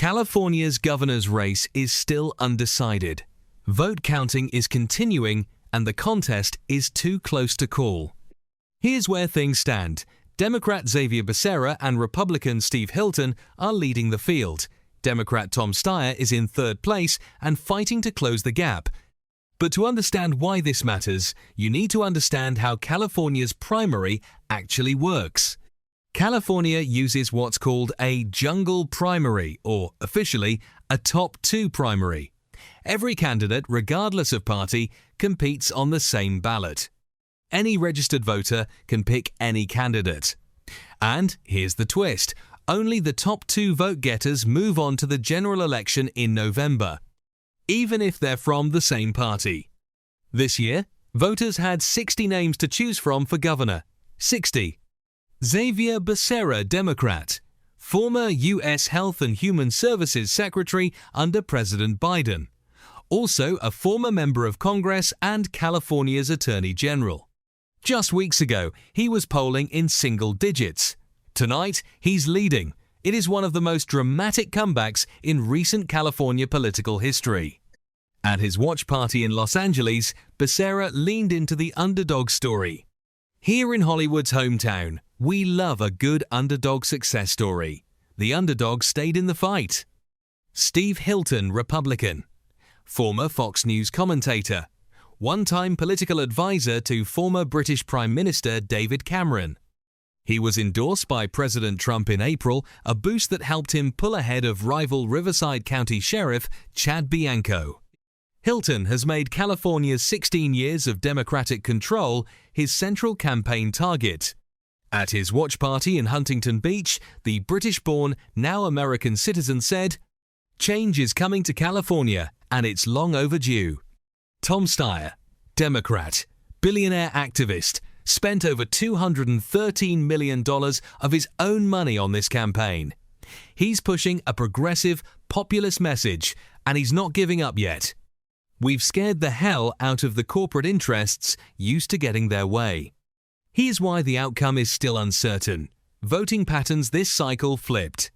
California's governor's race is still undecided. Vote counting is continuing and the contest is too close to call. Here's where things stand. Democrat Xavier Becerra and Republican Steve Hilton are leading the field. Democrat Tom Steyer is in third place and fighting to close the gap. But to understand why this matters, you need to understand how California's primary actually works. California uses what's called a jungle primary, or officially, a top two primary. Every candidate, regardless of party, competes on the same ballot. Any registered voter can pick any candidate. And here's the twist: only the top two vote-getters move on to the general election in November, even if they're from the same party. This year, voters had 60 names to choose from for governor. 60. Xavier Becerra, Democrat, former U.S. Health and Human Services Secretary under President Biden. Also a former member of Congress and California's Attorney General. Just weeks ago, he was polling in single digits. Tonight, he's leading. It is one of the most dramatic comebacks in recent California political history. At his watch party in Los Angeles, Becerra leaned into the underdog story. Here in Hollywood's hometown, we love a good underdog success story. The underdog stayed in the fight. Steve Hilton, Republican. Former Fox News commentator. One-time political advisor to former British Prime Minister David Cameron. He was endorsed by President Trump in April, a boost that helped him pull ahead of rival Riverside County Sheriff Chad Bianco. Hilton has made California's 16 years of Democratic control his central campaign target. At his watch party in Huntington Beach, the British-born, now American citizen said, "Change is coming to California, and it's long overdue." Tom Steyer, Democrat, billionaire activist, spent over $213 million of his own money on this campaign. He's pushing a progressive, populist message, and he's not giving up yet. We've scared the hell out of the corporate interests used to getting their way. Here's why the outcome is still uncertain. Voting patterns this cycle flipped.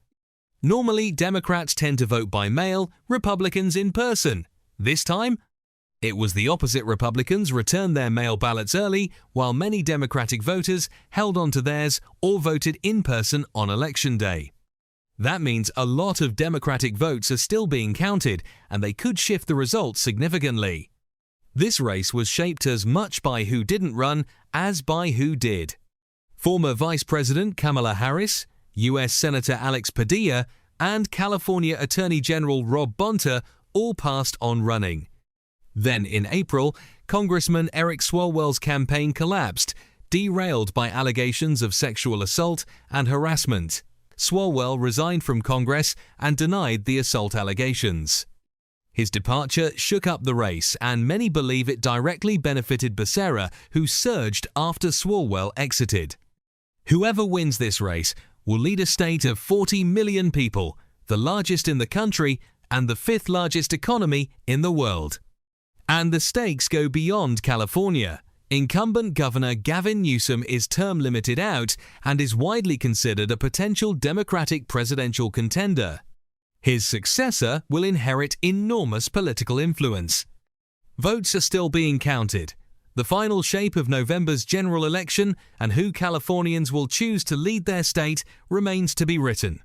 Normally, Democrats tend to vote by mail, Republicans in person. This time, it was the opposite. Republicans returned their mail ballots early, while many Democratic voters held on to theirs or voted in person on Election Day. That means a lot of Democratic votes are still being counted, and they could shift the results significantly. This race was shaped as much by who didn't run as by who did. Former Vice President Kamala Harris, U.S. Senator Alex Padilla, and California Attorney General Rob Bonta all passed on running. Then in April, Congressman Eric Swalwell's campaign collapsed, derailed by allegations of sexual assault and harassment. Swalwell resigned from Congress and denied the assault allegations. His departure shook up the race, and many believe it directly benefited Becerra, who surged after Swalwell exited. Whoever wins this race will lead a state of 40 million people, the largest in the country and the fifth largest economy in the world. And the stakes go beyond California. Incumbent Governor Gavin Newsom is term limited out and is widely considered a potential Democratic presidential contender. His successor will inherit enormous political influence. Votes are still being counted. The final shape of November's general election and who Californians will choose to lead their state remains to be written.